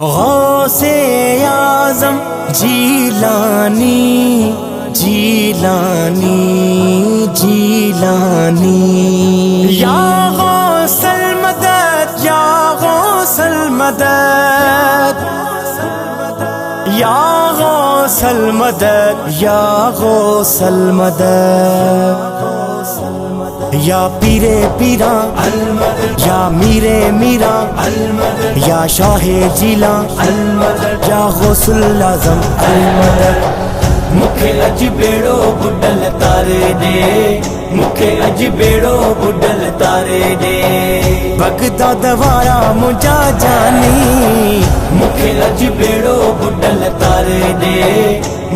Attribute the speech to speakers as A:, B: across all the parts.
A: गौसे आज़म जीलानी जीलानी जीलानी या गौसल मदद या गौसल मदद या गौसल मदद या गौसल मदद या पीरे पीरा या मीरे मीरा या शाहे जिला या गौसुल आज़म
B: मुखे अज बेड़ो बुडल तारे दे मुखे अज बेड़ो बुडल तारे दे
A: बगदाद वारा मुझा जानी
B: मुखे अज बेड़ो बुडल तारे दे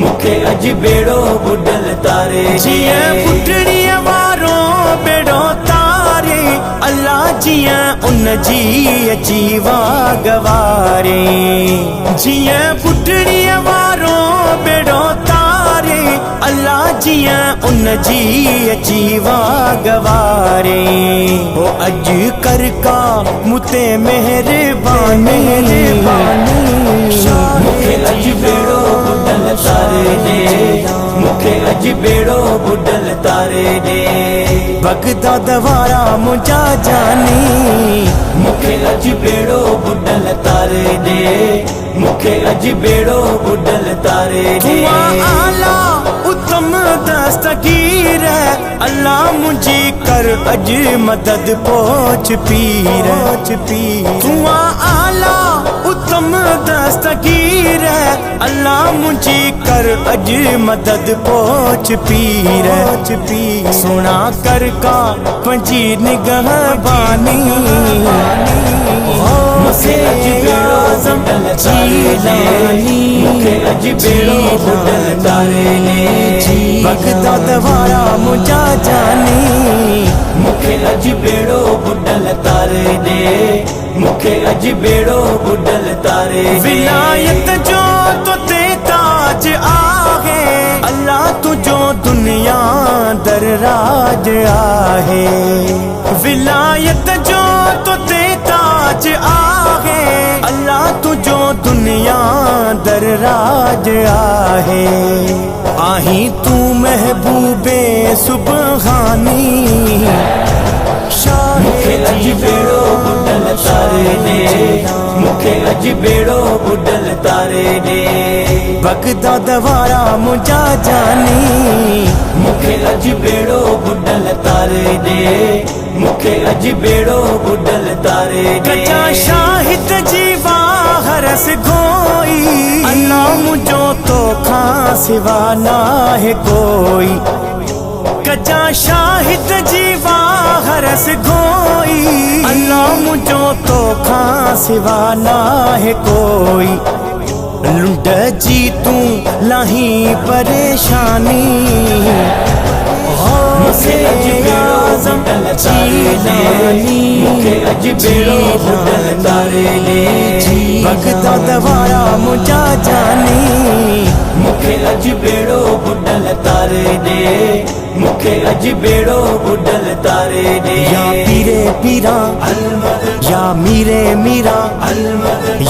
B: मुखे अज बेड़ो बुडल तारे
A: जिया पुटड़ी वारो बेड़ो तारे अल्लाह जिया उन जी जीवा गवारे जिया पुटड़ी वारो बेड़ो तारे अल्लाह जिया उन जी जीवा गवारे वो अज कर का मुते मेहरबानी
B: मुखे अज बेड़ो बुडल तारे दे मुखे अज बेड़ो बुडल तारे दे
A: बगदाद वारा मुझा जानी
B: मुखे अज बेड़ो बुडल तारे दे मुखे अज बेड़ो बुडल तारे दे
A: आला उत्तम दस्तगीर है अल्लाह मुझे कर अज मदद पहुँच पीर तुआ आला उत्तम दस्तगीर है अल्लाह मुझे कर अज मदद पहुँच पीर सोना कर का पंजी निगह बानी
B: मुखे अज बेड़ो बुडल तारे दे मुखे अज बेड़ो बुडल तारे दे
A: बगदाद वारा मुझा जानी
B: मुखे अज बेड़ो बुडल तारे दे मुखे अज बेड़ो बुडल तारे दे
A: विलायत जो तो ते ताज आहे अल्लाह तुझो दुनिया दर राज आहे विलायत जो तो ते ताज आहे अल्लाह तुझो दुनिया दर राज आहे आही तू महबूबे सुबहानी
B: मुखे अज बेड़ो बुडल तारे दे मुखे अज बेड़ो बुडल तारे दे
A: बगदाद वारा मुझा जानी
B: मुखे अज बेड़ो बुडल तारे दे मुखे अज बेड़ो बुडल तारे दे
A: कचा शाहिद जीवा हरस गोई अल्लाह मुझो तो खा सिवा ना है कोई कचा शाहिद जीवा हरस गोई अल्लाह मुझो तो खा सिवा ना है कोई लुंड जी तू लाही परेशानी
B: मुखे अज बेड़ो बुडल तारे दे मुखे अज बेड़ो बुडल तारे दे
A: बगदाद वारा मुझा जानी
B: मुखे अज बेड़ो बुडल तारे दे मुखे अज बेड़ो बुडल तारे दे
A: या पीरे पीरा या मीरे मीरा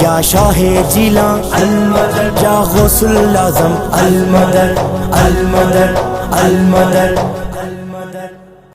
A: या शाहे जिला या गौसुल आज़म अल मदद अल मदद अल मदद।